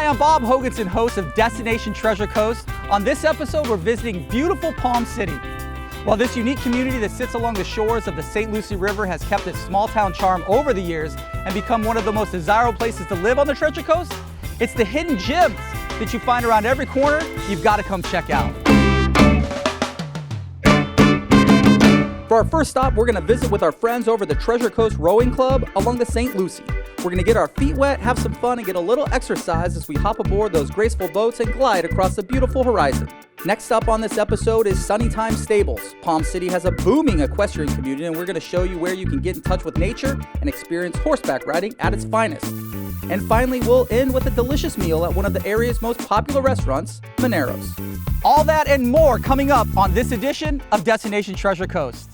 Hi, I'm Bob Hogenson, host of Destination Treasure Coast. On this episode, we're visiting beautiful Palm City. While this unique community that sits along the shores of the St. Lucie River has kept its small town charm over the years and become one of the most desirable places to live on the Treasure Coast, it's the hidden gems that you find around every corner you've got to come check out. For our first stop, we're going to visit with our friends over the Treasure Coast Rowing Club along the St. Lucie. We're going to get our feet wet, have some fun, and get a little exercise as we hop aboard those graceful boats and glide across the beautiful horizon. Next up on this episode is Sunnytime Stables. Palm City has a booming equestrian community, and we're going to show you where you can get in touch with nature and experience horseback riding at its finest. And finally, we'll end with a delicious meal at one of the area's most popular restaurants, Manero's. All that and more coming up on this edition of Destination Treasure Coast.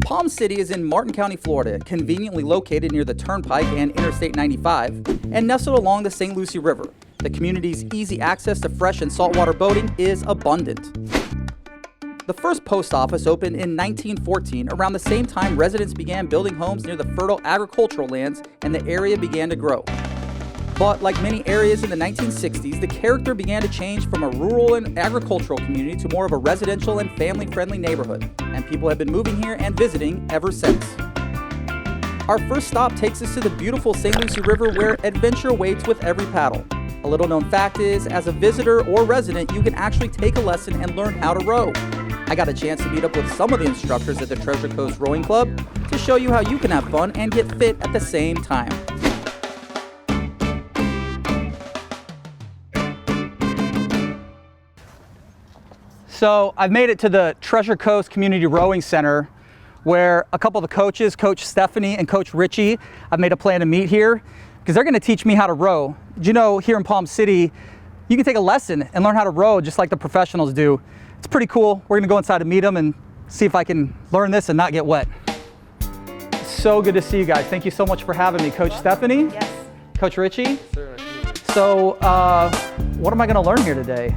Palm City is in Martin County, Florida, conveniently located near the Turnpike and Interstate 95, and nestled along the St. Lucie River. The community's easy access to fresh and saltwater boating is abundant. The first post office opened in 1914. Around the same time, residents began building homes near the fertile agricultural lands, and the area began to grow. But like many areas in the 1960s, the character began to change from a rural and agricultural community to more of a residential and family-friendly neighborhood, and people have been moving here and visiting ever since. Our first stop takes us to the beautiful St. Lucie River, where adventure waits with every paddle. A little known fact is, as a visitor or resident, you can actually take a lesson and learn how to row. I got a chance to meet up with some of the instructors at the Treasure Coast Rowing Club to show you how you can have fun and get fit at the same time. So I've made it to the Treasure Coast Community Rowing Center, where a couple of the coaches, Coach Stephanie and Coach Richie, I've made a plan to meet here because they're going to teach me how to row. Did you know here in Palm City, you can take a lesson and learn how to row just like the professionals do. It's pretty cool. We're going to go inside and meet them and see if I can learn this and not get wet. So good to see you guys. Thank you so much for having me. Coach Stephanie? Yes. Coach Richie? Yes, sir. So what am I going to learn here today?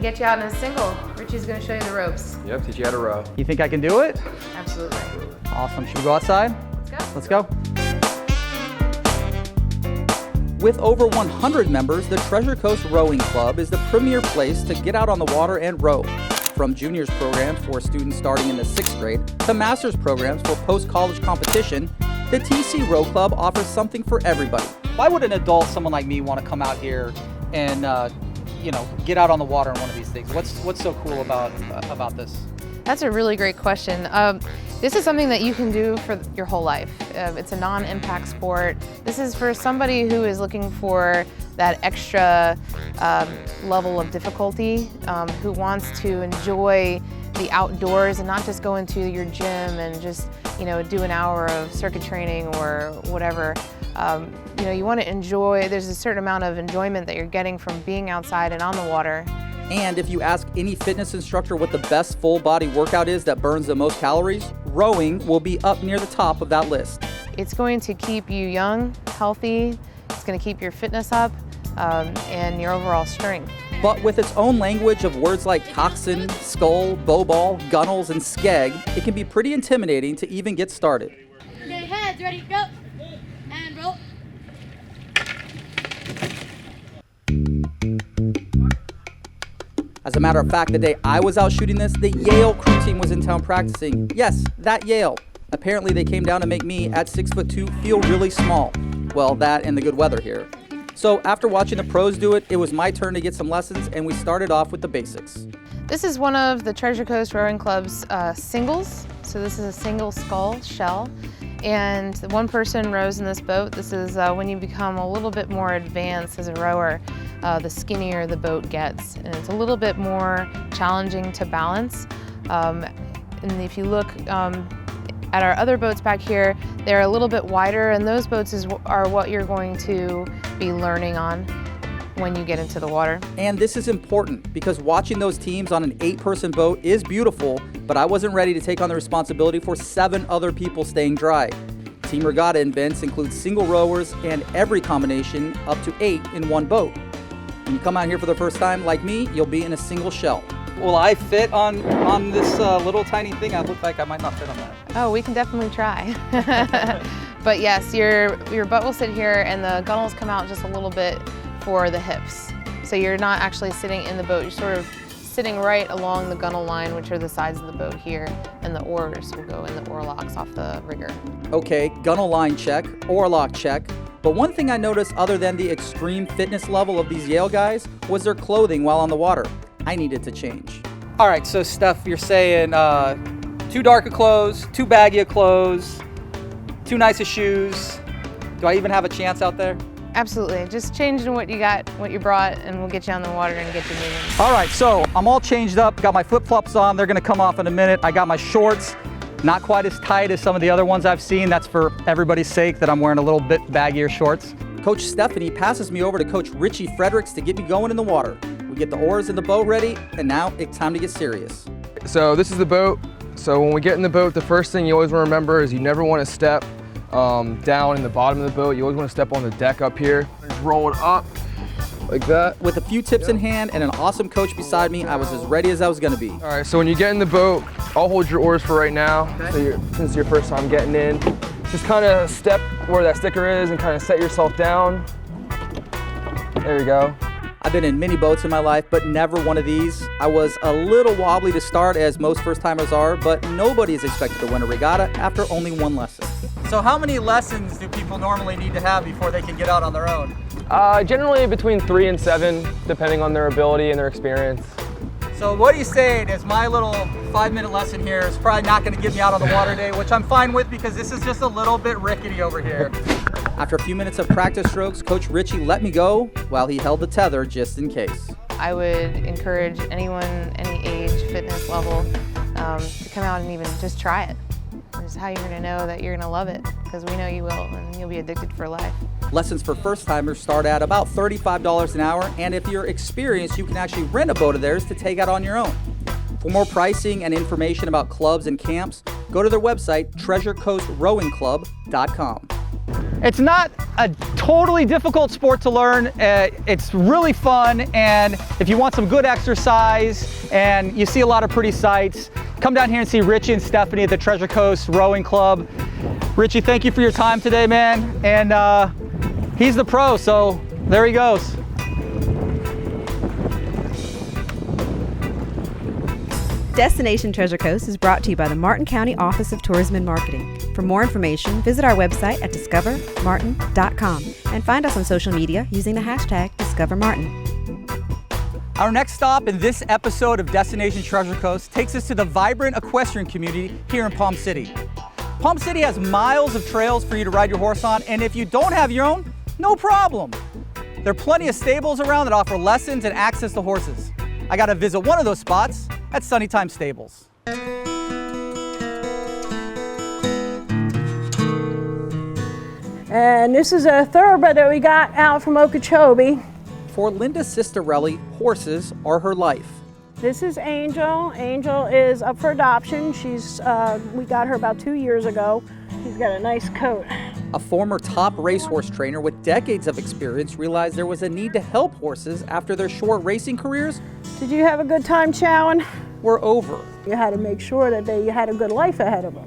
Get you out in a single. Richie's going to show you the ropes. Yep, teach you how to row. You think I can do it? Absolutely. Awesome. Should we go outside? Let's go. Let's go. With over 100 members, the Treasure Coast Rowing Club is the premier place to get out on the water and row. From juniors programs for students starting in the 6th grade to master's programs for post-college competition, the TC Row Club offers something for everybody. Why would an adult, someone like me, want to come out here and get out on the water in one of these things? What's so cool about this? That's a really great question. This is something that you can do for your whole life. It's a non-impact sport. This is for somebody who is looking for that extra level of difficulty, who wants to enjoy the outdoors and not just go into your gym and just do an hour of circuit training or whatever. You want to enjoy, there's a certain amount of enjoyment that you're getting from being outside and on the water. And if you ask any fitness instructor what the best full body workout is that burns the most calories, rowing will be up near the top of that list. It's going to keep you young, healthy, it's going to keep your fitness up, and your overall strength. But with its own language of words like coxswain, scull, bowball, gunnels, and skeg, it can be pretty intimidating to even get started. Okay, heads, ready, go, and roll. As a matter of fact, the day I was out shooting this, the Yale crew team was in town practicing. Yes, that Yale. Apparently they came down to make me, at 6'2", feel really small. Well, that and the good weather here. So after watching the pros do it, it was my turn to get some lessons, and we started off with the basics. This is one of the Treasure Coast Rowing Club's singles. So this is a single scull shell. And one person rows in this boat. This is when you become a little bit more advanced as a rower, the skinnier the boat gets. And it's a little bit more challenging to balance. And if you look at our other boats back here, they're a little bit wider, and those boats are what you're going to be learning on when you get into the water. And this is important because watching those teams on an 8-person boat is beautiful, but I wasn't ready to take on the responsibility for 7 other people staying dry. Team Regatta events include single rowers and every combination up to 8 in one boat. When you come out here for the first time, like me, you'll be in a single shell. Will I fit on this little tiny thing? I look like I might not fit on that. Oh, we can definitely try. But yes, your butt will sit here and the gunnels come out just a little bit for the hips. So you're not actually sitting in the boat, you're sort of sitting right along the gunnel line, which are the sides of the boat here, and the oars will go in the oar locks off the rigger. Okay, gunnel line check, oar lock check. But one thing I noticed other than the extreme fitness level of these Yale guys was their clothing while on the water. I needed to change. All right, so Steph, you're saying too dark of clothes, too baggy of clothes, too nice of shoes. Do I even have a chance out there? Absolutely, just change in what you got, what you brought, and we'll get you on the water and get you moving. All right, so I'm all changed up, got my flip-flops on, they're gonna come off in a minute. I got my shorts, not quite as tight as some of the other ones I've seen. That's for everybody's sake that I'm wearing a little bit baggier shorts. Coach Stephanie passes me over to Coach Richie Fredericks to get me going in the water. We get the oars and the boat ready, and now it's time to get serious. So this is the boat. So when we get in the boat, the first thing you always want to remember is you never want to step down in the bottom of the boat. You always want to step on the deck up here. Just roll it up like that. With a few tips in hand and an awesome coach beside me, I was as ready as I was going to be. All right, so when you get in the boat, I'll hold your oars for right now. Okay. So since it's your first time getting in, just kind of step where that sticker is and kind of set yourself down. There you go. I've been in many boats in my life, but never one of these. I was a little wobbly to start, as most first-timers are, but nobody is expected to win a regatta after only one lesson. So how many lessons do people normally need to have before they can get out on their own? Generally between 3 and 7, depending on their ability and their experience. So what are you saying is my little 5-minute lesson here is probably not going to get me out on the water today, which I'm fine with because this is just a little bit rickety over here. After a few minutes of practice strokes, Coach Richie let me go while he held the tether just in case. I would encourage anyone, any age, fitness level, to come out and even just try it. This is how you're going to know that you're going to love it, because we know you will, and you'll be addicted for life. Lessons for first-timers start at about $35 an hour, and if you're experienced, you can actually rent a boat of theirs to take out on your own. For more pricing and information about clubs and camps, go to their website, treasurecoastrowingclub.com. It's not a totally difficult sport to learn. It's really fun, and if you want some good exercise and you see a lot of pretty sights, come down here and see Richie and Stephanie at the Treasure Coast Rowing Club. Richie, thank you for your time today, man. And he's the pro, so there he goes. Destination Treasure Coast is brought to you by the Martin County Office of Tourism and Marketing. For more information, visit our website at discovermartin.com and find us on social media using the hashtag DiscoverMartin. Our next stop in this episode of Destination Treasure Coast takes us to the vibrant equestrian community here in Palm City. Palm City has miles of trails for you to ride your horse on, and if you don't have your own, no problem. There are plenty of stables around that offer lessons and access to horses. I got to visit one of those spots at Sunnytime Stables. And this is a thoroughbred that we got out from Okeechobee. For Linda Sistarelli, horses are her life. This is Angel. Angel is up for adoption. We got her about 2 years ago. She's got a nice coat. A former top racehorse trainer with decades of experience realized there was a need to help horses after their short racing careers Did you have a good time chowing? were over. You had to make sure that they had a good life ahead of them.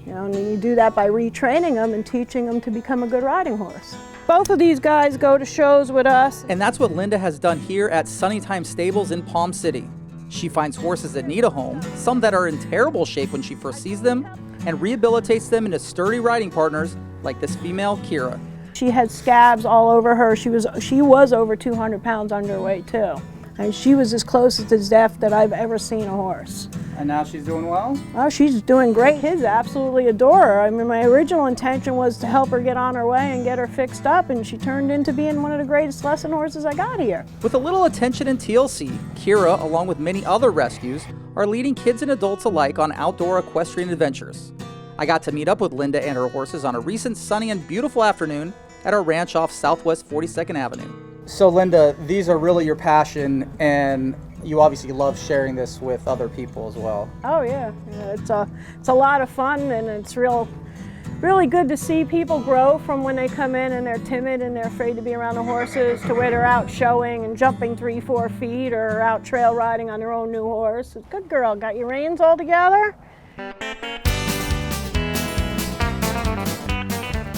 You know, and you do that by retraining them and teaching them to become a good riding horse. Both of these guys go to shows with us. And that's what Linda has done here at Sunnytime Stables in Palm City. She finds horses that need a home, some that are in terrible shape when she first sees them, and rehabilitates them into sturdy riding partners like this female, Kira. she had scabs all over her. She was over 200 pounds underweight too. And she was as close to death that I've ever seen a horse. And now she's doing well? Oh, she's doing great. Kids absolutely adore her. I mean, my original intention was to help her get on her way and get her fixed up, and she turned into being one of the greatest lesson horses I got here. With a little attention in TLC, Kira, along with many other rescues, are leading kids and adults alike on outdoor equestrian adventures. I got to meet up with Linda and her horses on a recent sunny and beautiful afternoon at our ranch off Southwest 42nd Avenue. So Linda, these are really your passion, and you obviously love sharing this with other people as well. Oh yeah, it's a lot of fun, and it's really good to see people grow from when they come in and they're timid and they're afraid to be around the horses to where they're out showing and jumping 3-4 feet or out trail riding on their own new horse. Good girl, got your reins all together?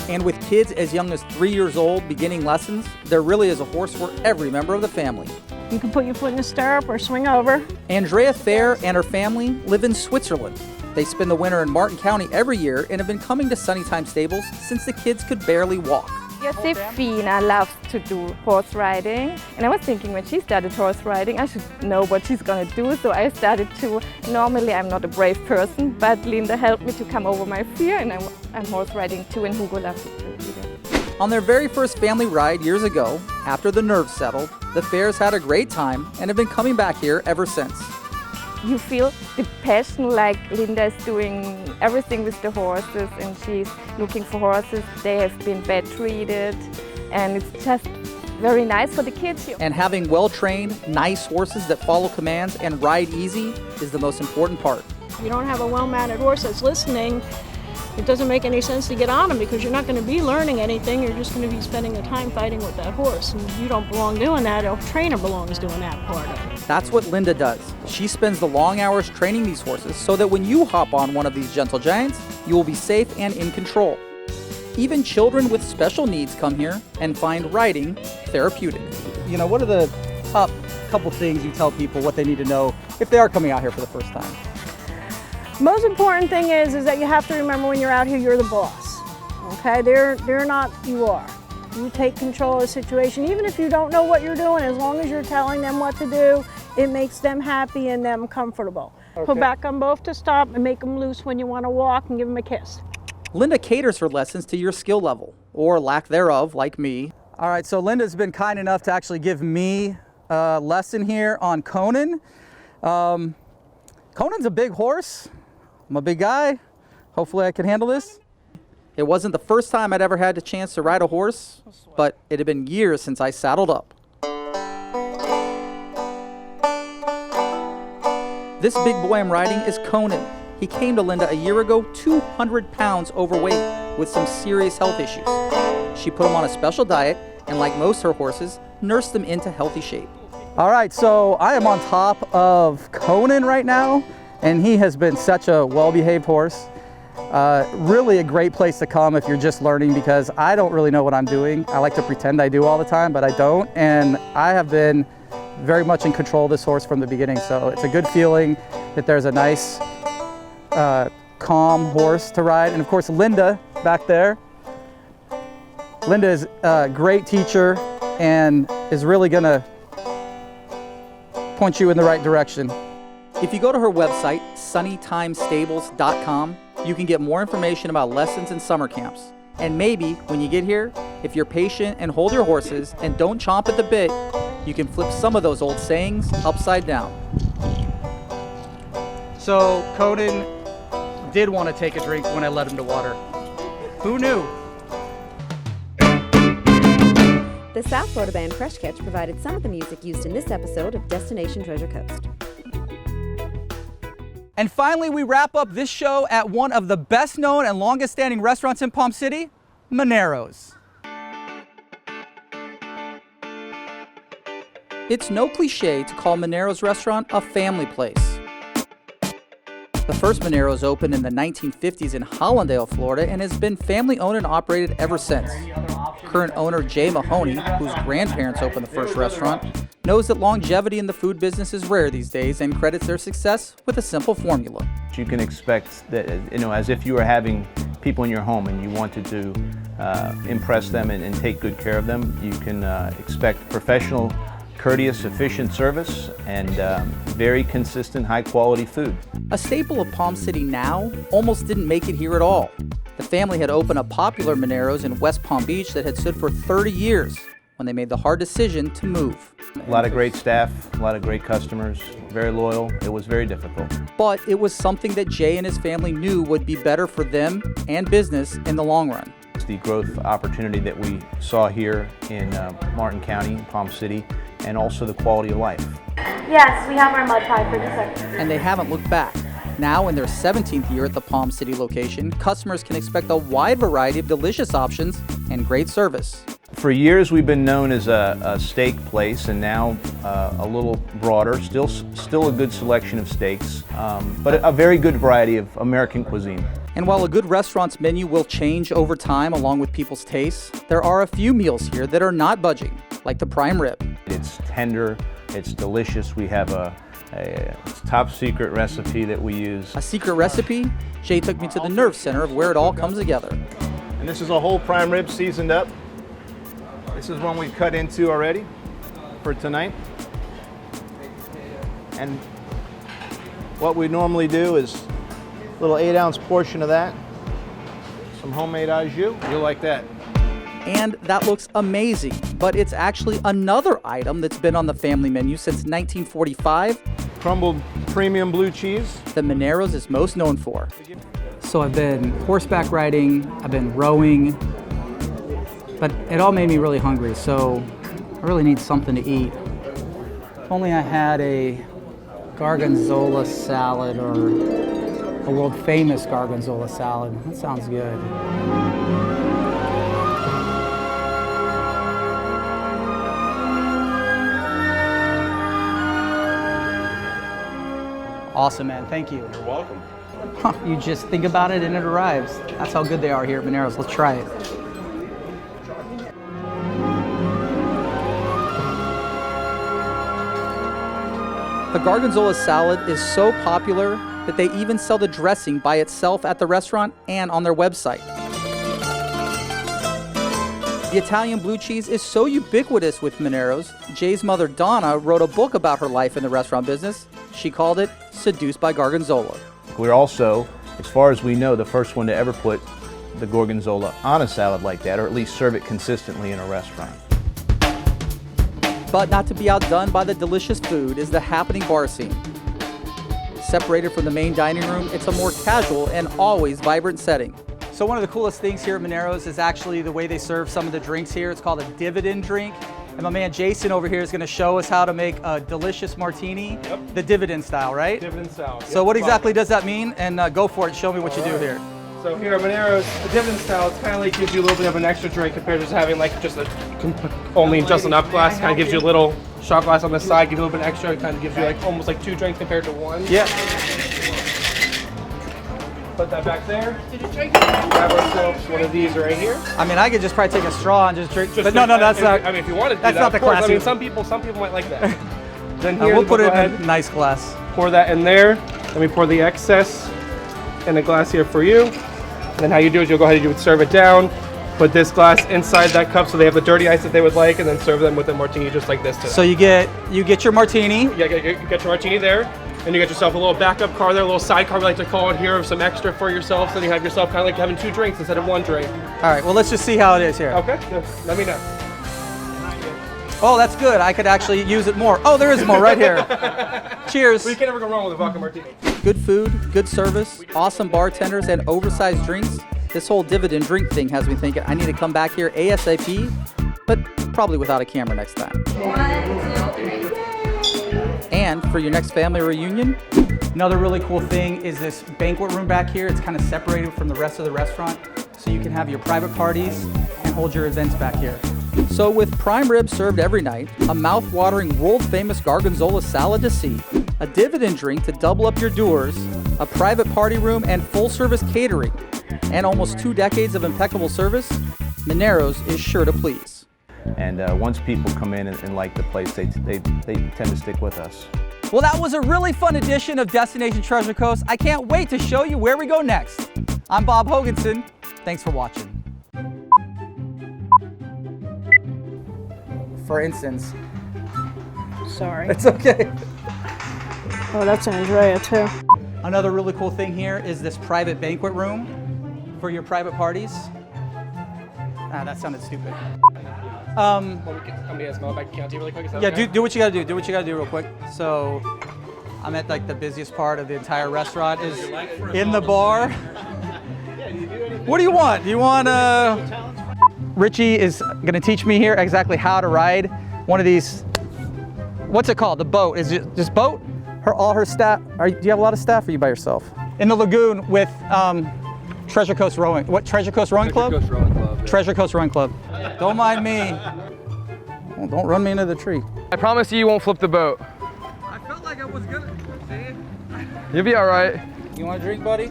And with kids as young as 3 years old beginning lessons, there really is a horse for every member of the family. You can put your foot in the stirrup or swing over. Andrea Fair and her family live in Switzerland. They spend the winter in Martin County every year and have been coming to Sunnytime Stables since the kids could barely walk. Josefina loves to do horse riding, and I was thinking when she started horse riding I should know what she's gonna do, so I started to. Normally I'm not a brave person, but Linda helped me to come over my fear, and I'm horse riding too, and Hugo loves it too. On their very first family ride years ago, after the nerves settled, the Fairs had a great time and have been coming back here ever since. You feel the passion, like Linda is doing everything with the horses, and she's looking for horses. They have been bad treated, and it's just very nice for the kids. And having well-trained, nice horses that follow commands and ride easy is the most important part. If you don't have a well-mannered horse that's listening, it doesn't make any sense to get on him because you're not going to be learning anything. You're just going to be spending the time fighting with that horse. And you don't belong doing that. A trainer belongs doing that part of it. That's what Linda does. She spends the long hours training these horses so that when you hop on one of these gentle giants, you will be safe and in control. Even children with special needs come here and find riding therapeutic. You know, what are the top couple things you tell people what they need to know if they are coming out here for the first time? Most important thing is that you have to remember when you're out here, you're the boss. Okay, they're not, you are. You take control of the situation. Even if you don't know what you're doing, as long as you're telling them what to do, it makes them happy and them comfortable. Okay. Put back on both to stop and make them loose when you want to walk and give them a kiss. Linda caters her lessons to your skill level, or lack thereof, like me. All right, so Linda's been kind enough to actually give me a lesson here on Conan. Conan's a big horse. I'm a big guy. Hopefully I can handle this. It wasn't the first time I'd ever had the chance to ride a horse, but it had been years since I saddled up. This big boy I'm riding is Conan. He came to Linda a year ago 200 pounds overweight with some serious health issues. She put him on a special diet and, like most her horses, nursed him into healthy shape. All right, so I am on top of Conan right now, and he has been such a well-behaved horse. Really a great place to come if you're just learning, because I don't really know what I'm doing. I like to pretend I do all the time, but I don't, and I have been very much in control of this horse from the beginning, so it's a good feeling that there's a nice, calm horse to ride. And of course, Linda back there. Linda is a great teacher and is really gonna point you in the right direction. If you go to her website, sunnytimestables.com, you can get more information about lessons and summer camps. And maybe when you get here, if you're patient and hold your horses and don't chomp at the bit, you can flip some of those old sayings upside down. So Conan did want to take a drink when I led him to water. Who knew? The South Florida band Fresh Catch provided some of the music used in this episode of Destination Treasure Coast. And finally, we wrap up this show at one of the best known and longest standing restaurants in Palm City, Manero's. It's no cliche to call Manero's restaurant a family place. The first Manero's opened in the 1950s in Hollandale, Florida, and has been family owned and operated ever since. Current owner Jay Mahoney, whose grandparents opened the first restaurant, knows that longevity in the food business is rare these days and credits their success with a simple formula. You can expect that, as if you were having people in your home and you wanted to impress them and take good care of them, you can expect professional, courteous, efficient service and very consistent, high-quality food. A staple of Palm City now almost didn't make it here at all. The family had opened a popular Manero's in West Palm Beach that had stood for 30 years when they made the hard decision to move. A lot of great staff, a lot of great customers, very loyal. It was very difficult. But it was something that Jay and his family knew would be better for them and business in the long run. It's the growth opportunity that we saw here in Martin County, Palm City, and also the quality of life. Yes, we have our mud pie for dessert. And they haven't looked back. Now, in their 17th year at the Palm City location, customers can expect a wide variety of delicious options and great service. For years, we've been known as a steak place, and now a little broader. Still a good selection of steaks, but a very good variety of American cuisine. And while a good restaurant's menu will change over time along with people's tastes, there are a few meals here that are not budging, like the prime rib. It's tender, it's delicious. We have a top secret recipe that we use. A secret recipe? Jay took me to the nerve center of where it all comes together. And this is a whole prime rib seasoned up. This is one we cut into already for tonight. And what we normally do is a little 8-ounce portion of that. Some homemade au jus. You'll like that. And that looks amazing, but it's actually another item that's been on the family menu since 1945. Crumbled premium blue cheese. That Manero's is most known for. So I've been horseback riding, I've been rowing, but it all made me really hungry, so I really need something to eat. If only I had a Gorgonzola salad or a world famous Gorgonzola salad. That sounds good. Awesome, man. Thank you. You're welcome. You just think about it and it arrives. That's how good they are here at Manero's. Let's try it. The Gorgonzola salad is so popular that they even sell the dressing by itself at the restaurant and on their website. The Italian blue cheese is so ubiquitous with Manero's, Jay's mother Donna wrote a book about her life in the restaurant business. She called it Seduced by Gorgonzola. We're also, as far as we know, the first one to ever put the Gorgonzola on a salad like that, or at least serve it consistently in a restaurant. But not to be outdone by the delicious food is the happening bar scene. Separated from the main dining room, it's a more casual and always vibrant setting. So one of the coolest things here at Manero's is actually the way they serve some of the drinks here. It's called a Dividend Drink. And my man Jason over here is going to show us how to make a delicious martini, the Dividend style, right? Dividend style. So what exactly does that mean? And go for it, show me what you do here. So here at Manero's, the Dividend style, it's kind of like gives you a little bit of an extra drink compared to just having like just only just enough glass. Kind of gives you a little shot glass on the side, gives you a little bit extra. It kind of gives you like almost like 2 drinks compared to 1. Yeah. Put that back there. Grab ourselves one of these right here. I mean, I could just probably take a straw and just drink. Just but no, that's not. I mean, if you wanted to do that's that, not the of course. classy. I mean, some people might like that. Then here, we'll put it go in a nice glass. Pour that in there. Let me pour the excess in a glass here for you. And then how you do is you'll go ahead and you would serve it down. Put this glass inside that cup so they have the dirty ice that they would like, and then serve them with a martini just like this today. So you get your martini. Yeah, you get your martini there. And you get yourself a little backup car there, a little side car we like to call it here, of some extra for yourself. So then you have yourself kind of like having 2 drinks instead of 1 drink. All right, well, let's just see how it is here. Okay, good. Let me know. Oh, that's good. I could actually use it more. Oh, there is more right here. Cheers. Well, you can never go wrong with a vodka martini. Good food, good service, awesome bartenders, and oversized drinks. This whole Dividend Drink thing has me thinking I need to come back here ASAP, but probably without a camera next time. 1, 2, 3. And for your next family reunion, another really cool thing is this banquet room back here. It's kind of separated from the rest of the restaurant, so you can have your private parties and hold your events back here. So with prime rib served every night, a mouth-watering world-famous Gorgonzola salad to see, a Dividend Drink to double up your doers, a private party room and full-service catering, and almost 2 decades of impeccable service, Manero's is sure to please. And once people come in and like the place, they tend to stick with us. Well, that was a really fun edition of Destination Treasure Coast. I can't wait to show you where we go next. I'm Bob Hogenson. Thanks for watching. For instance. Sorry. It's okay. Oh, that's Andrea too. Another really cool thing here is this private banquet room for your private parties. That sounded stupid. I'm gonna ask my bank account really quick. Is that Yeah, okay? do what you gotta do. Do what you gotta do real quick. So I'm at like the busiest part of the entire restaurant is in the bar. What do you want? Do you want Richie is gonna teach me here exactly how to ride one of these. What's it called? The boat. Is it just boat? All her staff. Do you have a lot of staff or are you by yourself? In the lagoon with Treasure Coast Rowing. What, Treasure Coast Rowing Club? Treasure Coast Rowing Club. Yeah. Treasure Coast Rowing Club. Don't mind me. Oh, don't run me into the tree. I promise you won't flip the boat. I felt like I was gonna. See? You'll be all right. You want a drink, buddy?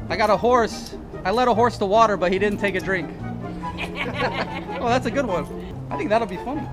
I got a horse. I led a horse to water, but he didn't take a drink. Oh, that's a good one. I think that'll be funny.